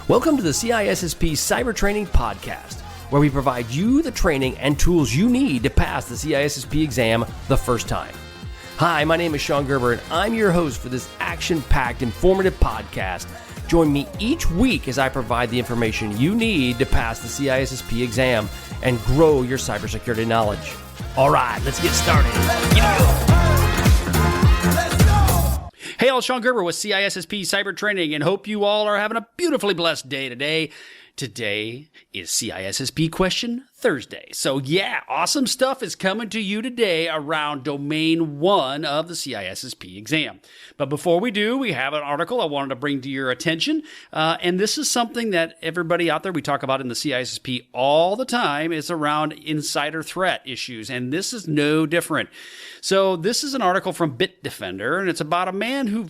Welcome to the CISSP Cyber Training Podcast, where we provide you the training and tools you need to pass the CISSP exam the first time. Hi, my name is Sean Gerber, and I'm your host for this action-packed, informative podcast. Join me each week as I provide the information you need to pass the CISSP exam and grow your cybersecurity knowledge. All right, let's get started. Hey, all, Sean Gerber with CISSP Cyber Training, and hope you all are having a beautifully blessed day today. Today is CISSP Question Thursday. So yeah, awesome stuff is coming to you today around Domain 1 of the CISSP exam. But before we do, we have an article I wanted to bring to your attention. And this is something that everybody out there, we talk about in the CISSP all the time, is around insider threat issues. And this is no different. So this is an article from Bitdefender, and it's about a man who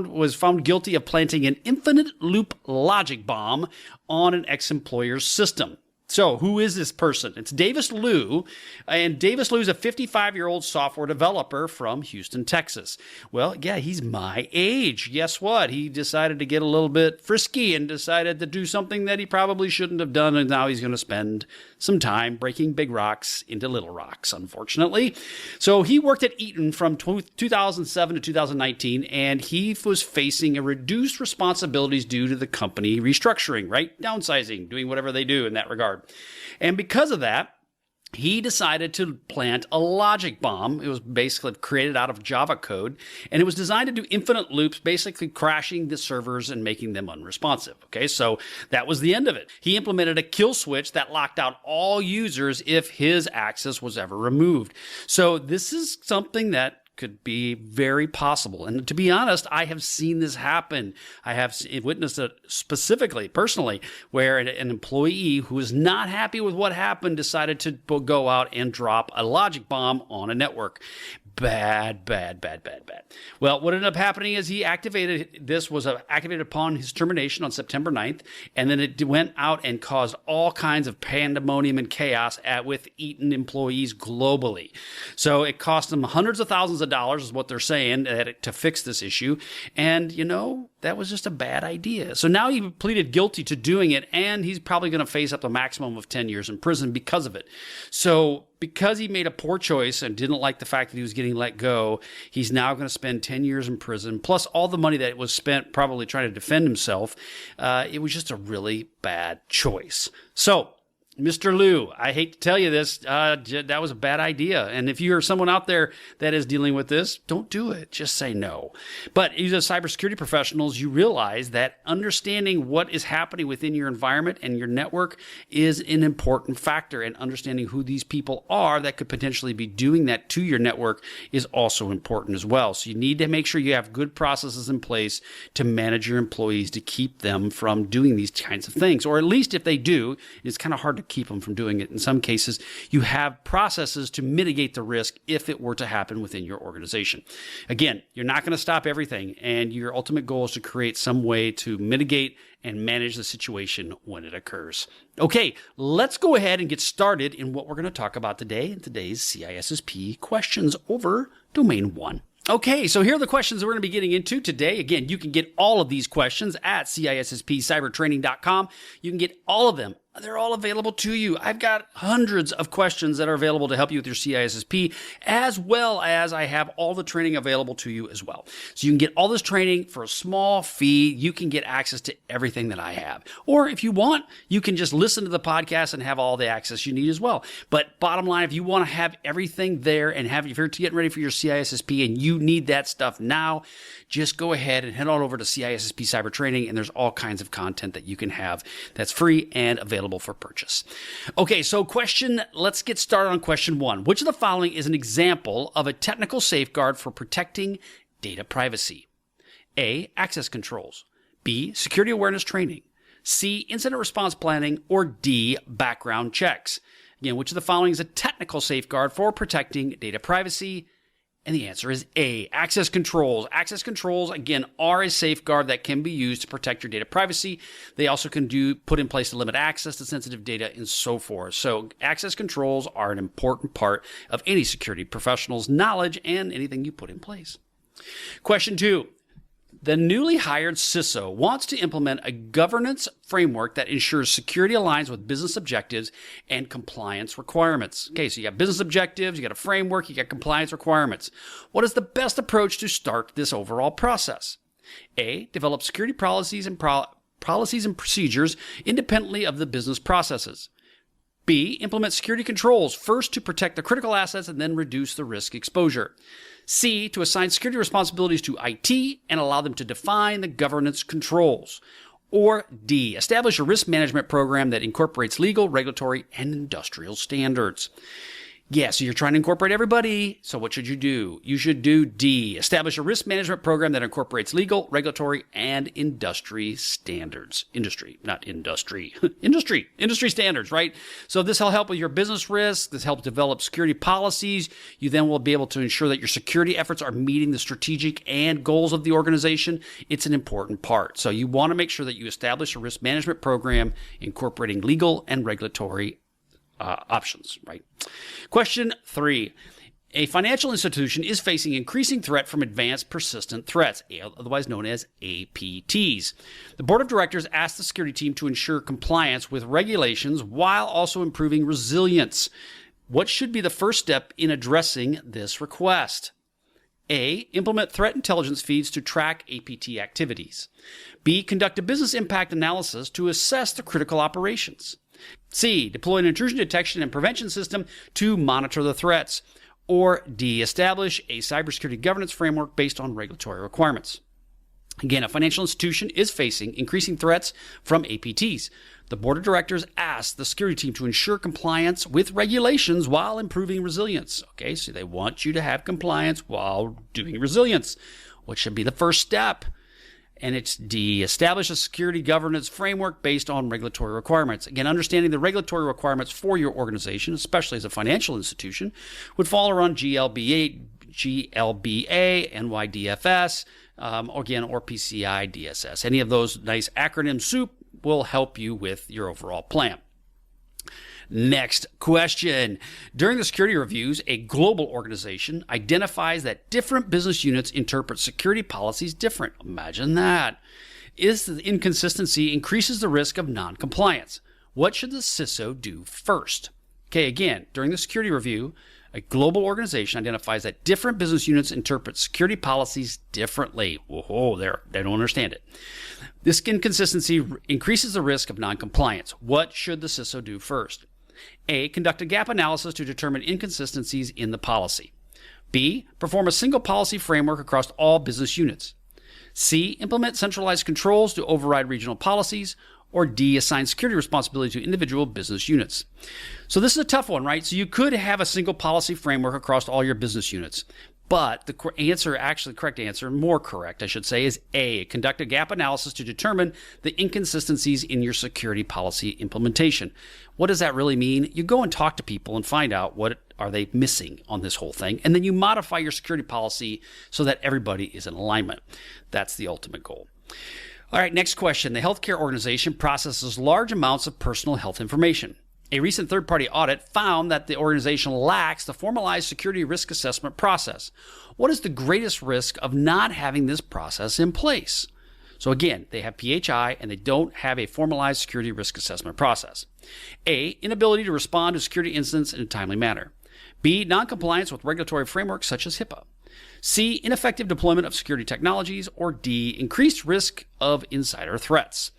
was found guilty of planting an infinite loop logic bomb on an ex-employer's system. So who is this person? It's Davis Liu, and Davis Liu is a 55-year-old software developer from Houston, Texas. Well, yeah, he's my age. Guess what? He decided to get a little bit frisky and decided to do something that he probably shouldn't have done, and now he's going to spend some time breaking big rocks into little rocks, unfortunately. So he worked at Eaton from 2007 to 2019, and he was facing a reduced responsibilities due to the company restructuring, right? Downsizing, doing whatever they do in that regard. And because of that, he decided to plant a logic bomb. It was basically created out of Java code, and it was designed to do infinite loops, basically crashing the servers and making them unresponsive. Okay, so that was the end of it. He implemented a kill switch that locked out all users if his access was ever removed. So this is something that could be very possible. And to be honest, I have seen this happen. I have witnessed it specifically, personally, where an employee who was not happy with what happened decided to go out and drop a logic bomb on a network. Bad. Well, what ended up happening is was activated upon his termination on September 9th, and then it went out and caused all kinds of pandemonium and chaos with Eaton employees globally. So it cost them hundreds of thousands of dollars, is what they're saying, to fix this issue. And, that was just a bad idea. So now he pleaded guilty to doing it, and he's probably going to face up a maximum of 10 years in prison because of it. So because he made a poor choice and didn't like the fact that he was getting let go, he's now going to spend 10 years in prison, plus all the money that was spent probably trying to defend himself. It was just a really bad choice. So, Mr. Liu, I hate to tell you this, that was a bad idea. And if you're someone out there that is dealing with this, don't do it. Just say no. But as cybersecurity professionals, you realize that understanding what is happening within your environment and your network is an important factor. And understanding who these people are that could potentially be doing that to your network is also important as well. So you need to make sure you have good processes in place to manage your employees to keep them from doing these kinds of things. Or at least if they do, it's kind of hard to keep them from doing it. In some cases, you have processes to mitigate the risk if it were to happen within your organization. Again, you're not going to stop everything, and your ultimate goal is to create some way to mitigate and manage the situation when it occurs. Okay, let's go ahead and get started in what we're going to talk about today in today's CISSP questions over Domain 1. Okay, so here are the questions that we're going to be getting into today. Again, you can get all of these questions at CISSPcybertraining.com. You can get all of them. They're all available to you. I've got hundreds of questions that are available to help you with your CISSP, as well as I have all the training available to you as well. So you can get all this training for a small fee. You can get access to everything that I have. Or if you want, you can just listen to the podcast and have all the access you need as well. But bottom line, if you want to have everything there and if you're getting ready for your CISSP and you need that stuff now, just go ahead and head on over to CISSP Cyber Training, and there's all kinds of content that you can have that's free and available for purchase. Okay, so let's get started on question 1. Which of the following is an example of a technical safeguard for protecting data privacy? A, access controls. B, security awareness training. C, incident response planning. Or D, background checks. Again, which of the following is a technical safeguard for protecting data privacy? And the answer is A, access controls. Access controls, again, are a safeguard that can be used to protect your data privacy. They also can put in place to limit access to sensitive data and so forth. So access controls are an important part of any security professional's knowledge and anything you put in place. Question 2. The newly hired CISO wants to implement a governance framework that ensures security aligns with business objectives and compliance requirements. Okay, so you got business objectives, you got a framework, you got compliance requirements. What is the best approach to start this overall process? A, develop security policies and procedures independently of the business processes. B, implement security controls first to protect the critical assets and then reduce the risk exposure. C, to assign security responsibilities to IT and allow them to define the governance controls. Or D, establish a risk management program that incorporates legal, regulatory, and industrial standards. Yeah, so you're trying to incorporate everybody. So what should you do? You should do D, establish a risk management program that incorporates legal, regulatory, and industry standards. Industry standards, right? So this will help with your business risk. This helps develop security policies. You then will be able to ensure that your security efforts are meeting the strategic and goals of the organization. It's an important part. So you want to make sure that you establish a risk management program incorporating legal and regulatory options, right? Question 3. A financial institution is facing increasing threat from advanced persistent threats, otherwise known as APTs. The board of directors asked the security team to ensure compliance with regulations while also improving resilience. What should be the first step in addressing this request? A, implement threat intelligence feeds to track APT activities. B, conduct a business impact analysis to assess the critical operations. C, deploy an intrusion detection and prevention system to monitor the threats. Or D, establish a cybersecurity governance framework based on regulatory requirements. Again, a financial institution is facing increasing threats from APTs. The board of directors asked the security team to ensure compliance with regulations while improving resilience. Okay, so they want you to have compliance while doing resilience. What should be the first step? And it's D, establish a security governance framework based on regulatory requirements. Again, understanding the regulatory requirements for your organization, especially as a financial institution, would fall around GLBA, NYDFS, or PCI DSS. Any of those nice acronym soup will help you with your overall plan. Next question. During the security reviews, a global organization identifies that different business units interpret security policies different. Imagine that. The inconsistency increases the risk of non-compliance. What should the CISO do first? Okay, again, during the security review, a global organization identifies that different business units interpret security policies differently. Whoa, they don't understand it. This inconsistency increases the risk of non-compliance. What should the CISO do first? A, conduct a gap analysis to determine inconsistencies in the policy. B, perform a single policy framework across all business units. C, implement centralized controls to override regional policies. Or D, assign security responsibility to individual business units. So this is a tough one, right? So you could have a single policy framework across all your business units. But the correct answer, more correct, I should say, is A, conduct a gap analysis to determine the inconsistencies in your security policy implementation. What does that really mean? You go and talk to people and find out what are they missing on this whole thing, and then you modify your security policy so that everybody is in alignment. That's the ultimate goal. All right, next question. The healthcare organization processes large amounts of personal health information. A recent third-party audit found that the organization lacks the formalized security risk assessment process. What is the greatest risk of not having this process in place? So again, they have PHI and they don't have a formalized security risk assessment process. A, inability to respond to security incidents in a timely manner. B, noncompliance with regulatory frameworks such as HIPAA. C, ineffective deployment of security technologies. Or D, increased risk of insider threats.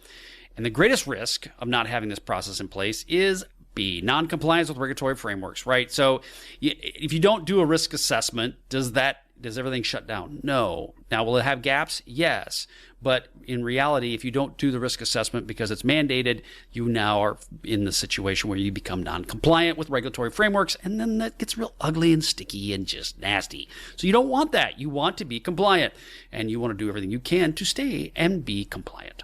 And the greatest risk of not having this process in place is B, non-compliance with regulatory frameworks, right? So if you don't do a risk assessment, does everything shut down? No. Now, will it have gaps? Yes. But in reality, if you don't do the risk assessment because it's mandated, you now are in the situation where you become non-compliant with regulatory frameworks, and then that gets real ugly and sticky and just nasty. So you don't want that. You want to be compliant, and you want to do everything you can to stay and be compliant.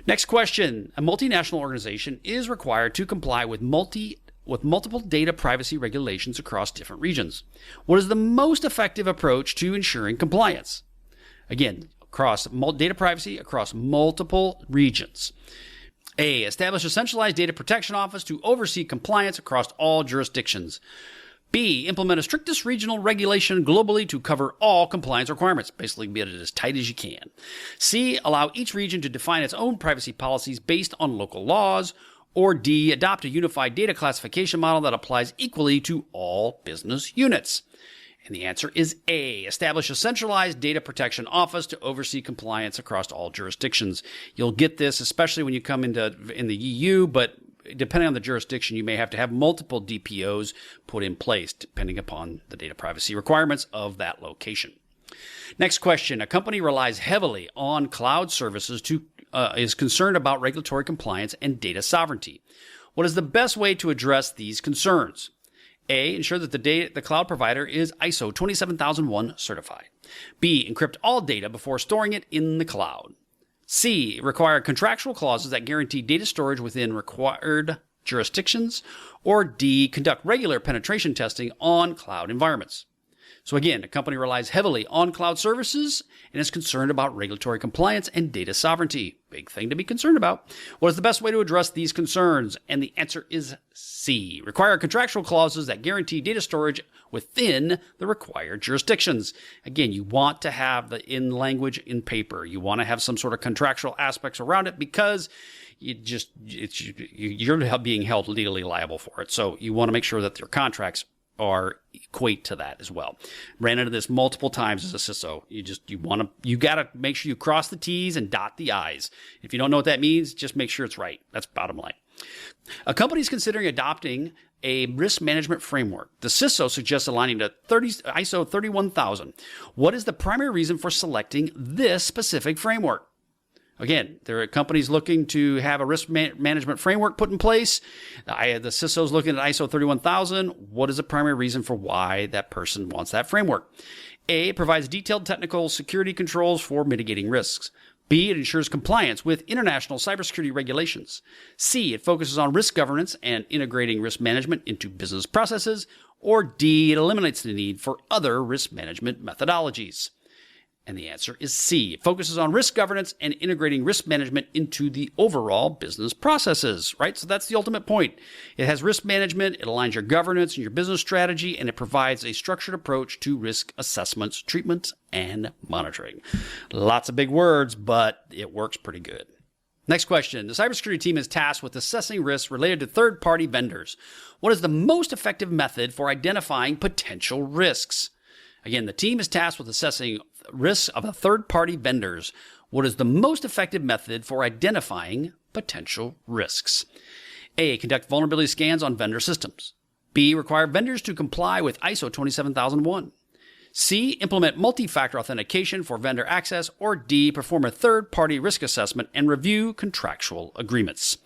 Next question. A multinational organization is required to comply with multiple data privacy regulations across different regions. What is the most effective approach to ensuring compliance? Again, across data privacy across multiple regions. A, establish a centralized data protection office to oversee compliance across all jurisdictions. B, implement a strictest regional regulation globally to cover all compliance requirements. Basically, get it as tight as you can. C, allow each region to define its own privacy policies based on local laws. Or D, adopt a unified data classification model that applies equally to all business units. And the answer is A, establish a centralized data protection office to oversee compliance across all jurisdictions. You'll get this, especially when you come in the EU, but depending on the jurisdiction, you may have to have multiple DPOs put in place, depending upon the data privacy requirements of that location. Next question. A company relies heavily on cloud services is concerned about regulatory compliance and data sovereignty. What is the best way to address these concerns? A, ensure that the cloud provider is ISO 27001 certified. B, encrypt all data before storing it in the cloud. C, require contractual clauses that guarantee data storage within required jurisdictions. Or D, conduct regular penetration testing on cloud environments. So again, a company relies heavily on cloud services and is concerned about regulatory compliance and data sovereignty. Big thing to be concerned about. What is the best way to address these concerns? And the answer is C. Require contractual clauses that guarantee data storage within the required jurisdictions. Again, you want to have the in language in paper. You want to have some sort of contractual aspects around it because you're being held legally liable for it. So you want to make sure that your contracts equate to that as well. Ran into this multiple times as a CISO. You got to make sure you cross the T's and dot the I's. If you don't know what that means, just make sure it's right. That's bottom line. A company is considering adopting a risk management framework. The CISO suggests aligning to ISO 31000. What is the primary reason for selecting this specific framework? Again, there are companies looking to have a risk management framework put in place. The CISO is looking at ISO 31000. What is the primary reason for why that person wants that framework? A, it provides detailed technical security controls for mitigating risks. B, it ensures compliance with international cybersecurity regulations. C, it focuses on risk governance and integrating risk management into business processes. Or D, it eliminates the need for other risk management methodologies. And the answer is C. It focuses on risk governance and integrating risk management into the overall business processes, right? So that's the ultimate point. It has risk management, it aligns your governance and your business strategy, and it provides a structured approach to risk assessments, treatments, and monitoring. Lots of big words, but it works pretty good. Next question. The cybersecurity team is tasked with assessing risks related to third-party vendors. What is the most effective method for identifying potential risks? Again, the team is tasked with assessing risks of third-party vendors. What is the most effective method for identifying potential risks? A, conduct vulnerability scans on vendor systems. B, require vendors to comply with ISO 27001. C, implement multi-factor authentication for vendor access. Or D, perform a third-party risk assessment and review contractual agreements.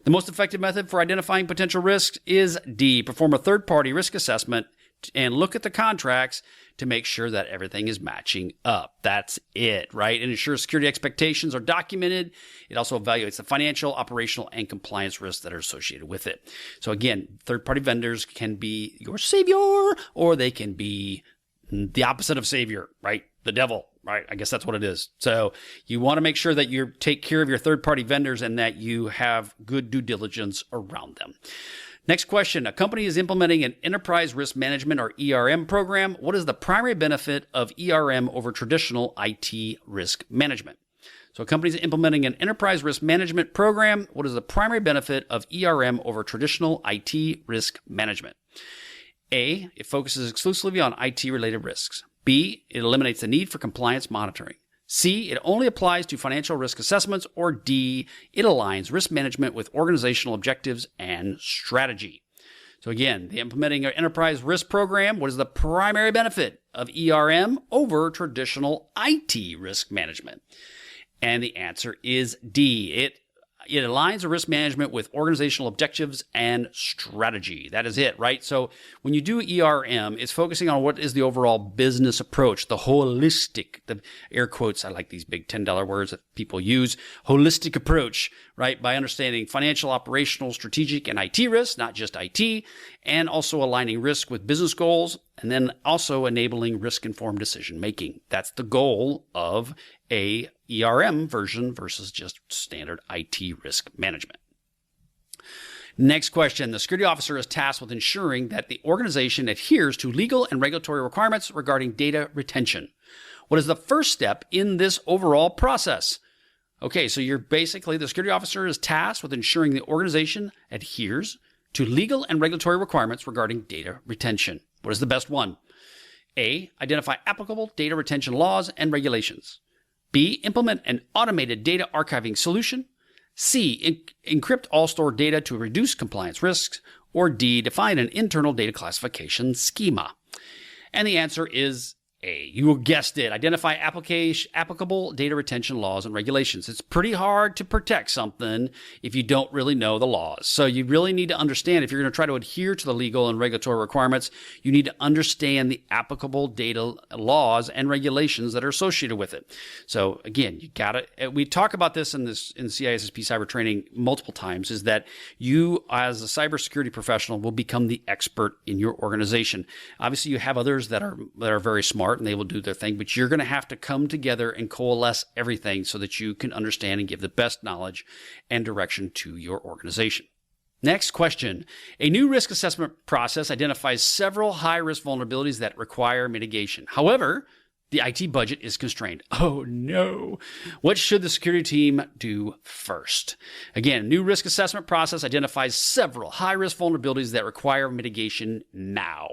The most effective method for identifying potential risks is D, perform a third-party risk assessment and look at the contracts to make sure that everything is matching up. That's it, right? It ensures security expectations are documented. It also evaluates the financial, operational, and compliance risks that are associated with it. So again, third-party vendors can be your savior, or they can be the opposite of savior, right? The devil, right? I guess that's what it is. So you want to make sure that you take care of your third-party vendors and that you have good due diligence around them. Next question. A company is implementing an enterprise risk management or ERM program. What is the primary benefit of ERM over traditional IT risk management? So a company is implementing an enterprise risk management program. What is the primary benefit of ERM over traditional IT risk management? A, it focuses exclusively on IT-related risks. B, it eliminates the need for compliance monitoring. C, it only applies to financial risk assessments. Or D, it aligns risk management with organizational objectives and strategy. So again, the implementing an enterprise risk program, what is the primary benefit of ERM over traditional IT risk management? And the answer is D. It aligns the risk management with organizational objectives and strategy. That is it, right? So when you do ERM, it's focusing on what is the overall business approach, the holistic, the air quotes, I like these big $10 words that people use, holistic approach, right? By understanding financial, operational, strategic, and IT risks, not just IT, and also aligning risk with business goals, and then also enabling risk-informed decision-making. That's the goal of a ERM version versus just standard IT risk management. Next question. The security officer is tasked with ensuring that the organization adheres to legal and regulatory requirements regarding data retention. What is the first step in this overall process? Okay, so the security officer is tasked with ensuring the organization adheres to legal and regulatory requirements regarding data retention. What is the best one? A, identify applicable data retention laws and regulations. B, implement an automated data archiving solution. C, encrypt all stored data to reduce compliance risks. Or D, define an internal data classification schema. And the answer is A. You guessed it. Identify applicable data retention laws and regulations. It's pretty hard to protect something if you don't really know the laws. So you really need to understand, if you're going to try to adhere to the legal and regulatory requirements, you need to understand the applicable data laws and regulations that are associated with it. So again, we talk about this in CISSP cyber training multiple times, is that you as a cybersecurity professional will become the expert in your organization. Obviously, you have others that are very smart, and they will do their thing, but you're going to have to come together and coalesce everything so that you can understand and give the best knowledge and direction to your organization. Next question. A new risk assessment process identifies several high-risk vulnerabilities that require mitigation. However, the IT budget is constrained. Oh no. What should the security team do first? Again, new risk assessment process identifies several high-risk vulnerabilities that require mitigation now,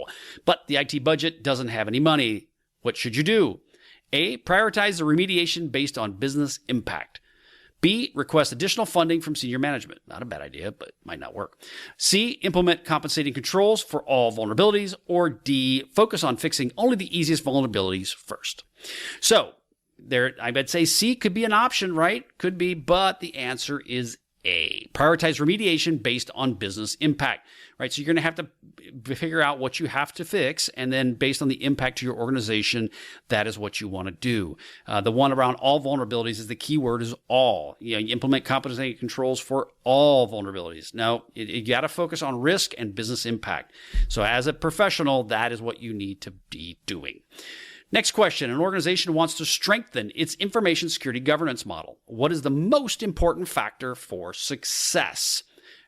but the IT budget doesn't have any money. What should you do? A, prioritize the remediation based on business impact. B, request additional funding from senior management. Not a bad idea, but might not work. C, implement compensating controls for all vulnerabilities. Or D, focus on fixing only the easiest vulnerabilities first. So I would say C could be an option, right? Could be, but the answer is A. Prioritize remediation based on business impact, right? So you're going to have to figure out what you have to fix, and then based on the impact to your organization, that is what you want to do. The one around all vulnerabilities is the key word is all. You implement compensating controls for all vulnerabilities. Now, you got to focus on risk and business impact. So as a professional, that is what you need to be doing. Next question. An organization wants to strengthen its information security governance model. What is the most important factor for success?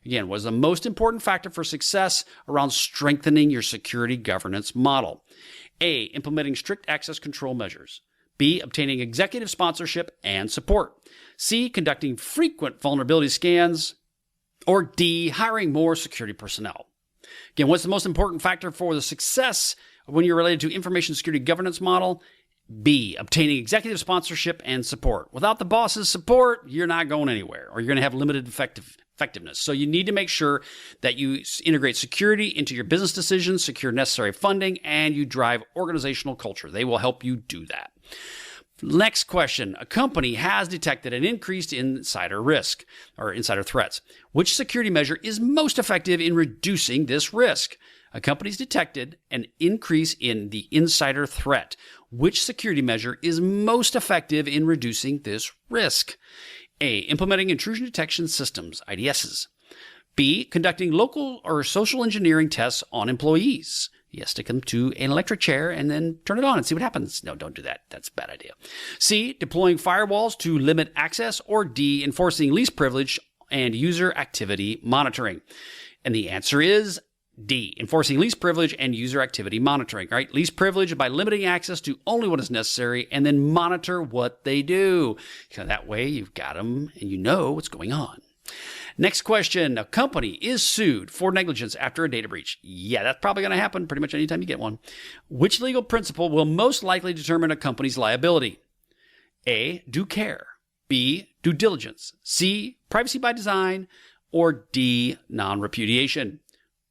Again, what is the most important factor for success around strengthening your security governance model? A, implementing strict access control measures. B, obtaining executive sponsorship and support. C, conducting frequent vulnerability scans. Or D, hiring more security personnel. Again, what's the most important factor for the success when you're related to information security governance model? B, obtaining executive sponsorship and support. Without the boss's support, you're not going anywhere, or you're going to have limited effectiveness. So you need to make sure that you integrate security into your business decisions, secure necessary funding, and you drive organizational culture. They will help you do that. Next question. A company has detected an increased insider risk or insider threats. Which security measure is most effective in reducing this risk? A company's detected an increase in the insider threat. Which security measure is most effective in reducing this risk? A, implementing intrusion detection systems, IDSs. B, conducting local or social engineering tests on employees. You stick them to an electric chair and then turn it on and see what happens. No, don't do that. That's a bad idea. C, deploying firewalls to limit access. Or D, enforcing least privilege and user activity monitoring. And the answer is D, enforcing least privilege and user activity monitoring, right? Least privilege by limiting access to only what is necessary, and then monitor what they do. So that way you've got them and you know what's going on. Next question. A company is sued for negligence after a data breach. Yeah, that's probably going to happen pretty much anytime you get one. Which legal principle will most likely determine a company's liability? A, due care. B, due diligence. C, privacy by design. Or D, non-repudiation.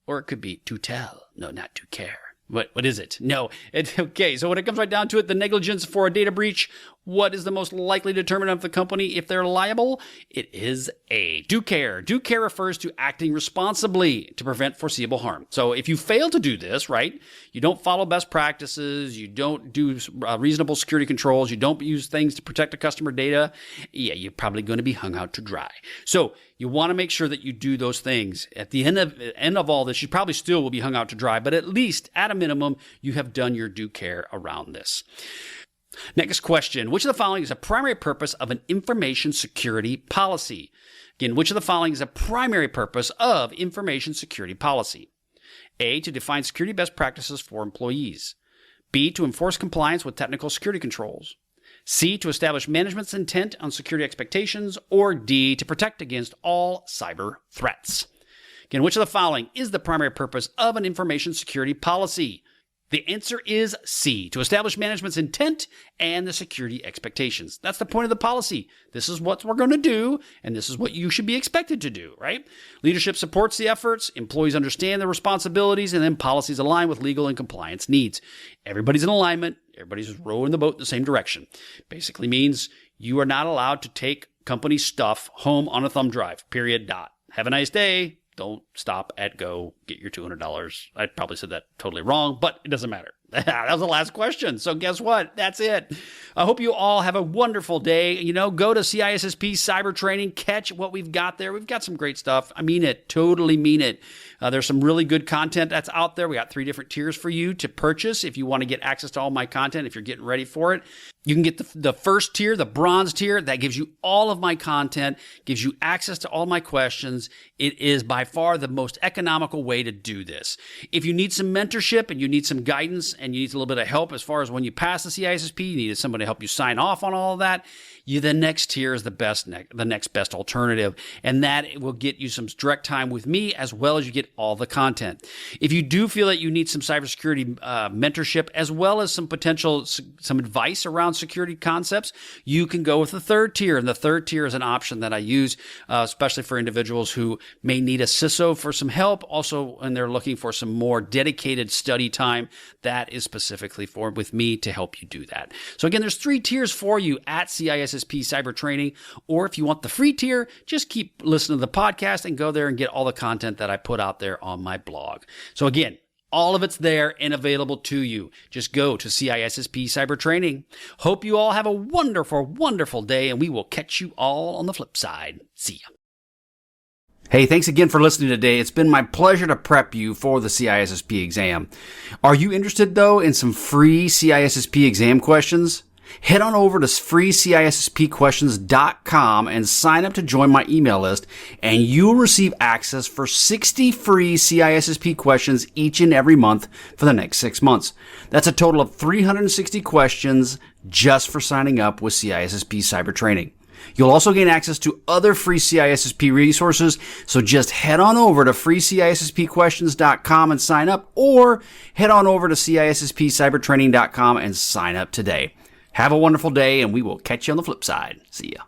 Or it could be to tell. No, not to care. What is it? No. Okay, so when it comes right down to it, the negligence for a data breach, what is the most likely determinant of the company if they're liable? It is A, due care. Due care refers to acting responsibly to prevent foreseeable harm. So if you fail to do this, right, you don't follow best practices, you don't do reasonable security controls, you don't use things to protect the customer data, yeah, you're probably going to be hung out to dry. So you want to make sure that you do those things. At the end of all this, you probably still will be hung out to dry, but at least, at a minimum, you have done your due care around this. Next question. Which of the following is a primary purpose of an information security policy? Again, which of the following is a primary purpose of information security policy? A, to define security best practices for employees. B, to enforce compliance with technical security controls. C, to establish management's intent on security expectations. Or D, to protect against all cyber threats. Again, which of the following is the primary purpose of an information security policy? The answer is C, to establish management's intent and the security expectations. That's the point of the policy. This is what we're going to do, and this is what you should be expected to do, right? Leadership supports the efforts, employees understand their responsibilities, and then policies align with legal and compliance needs. Everybody's in alignment. Everybody's rowing the boat in the same direction. Basically means you are not allowed to take company stuff home on a thumb drive, period, dot. Have a nice day. Don't stop at go, get your $200. I probably said that totally wrong, but it doesn't matter. That was the last question. So guess what? That's it. I hope you all have a wonderful day. Go to CISSP Cyber Training, catch what we've got there. We've got some great stuff. I mean it, totally mean it. There's some really good content that's out there. We got 3 different tiers for you to purchase if you want to get access to all my content, if you're getting ready for it. You can get the first tier, the bronze tier. That gives you all of my content, gives you access to all my questions. It is by far the most economical way to do this. If you need some mentorship and you need some guidance and you need a little bit of help as far as when you pass the CISSP, you need somebody to help you sign off on all of that, the next tier is the next best alternative. And that will get you some direct time with me as well as you get all the content. If you do feel that you need some cybersecurity mentorship as well as some advice around security concepts, you can go with the third tier. And the third tier is an option that I use, especially for individuals who may need a CISO for some help. Also, when they're looking for some more dedicated study time, that is specifically with me to help you do that. So again, there's 3 tiers for you at CISSP Cyber Training. Or if you want the free tier, just keep listening to the podcast and go there and get all the content that I put out there on my blog. So again, all of it's there and available to you. Just go to CISSP Cyber Training. Hope you all have a wonderful, wonderful day, and we will catch you all on the flip side. See ya. Hey, thanks again for listening today. It's been my pleasure to prep you for the CISSP exam. Are you interested, though, in some free CISSP exam questions? Head on over to freecisspquestions.com and sign up to join my email list, and you'll receive access for 60 free CISSP questions each and every month for the next 6 months. That's a total of 360 questions just for signing up with CISSP Cyber Training. You'll also gain access to other free CISSP resources, so just head on over to freecisspquestions.com and sign up, or head on over to CISSPcybertraining.com and sign up today. Have a wonderful day, and we will catch you on the flip side. See ya.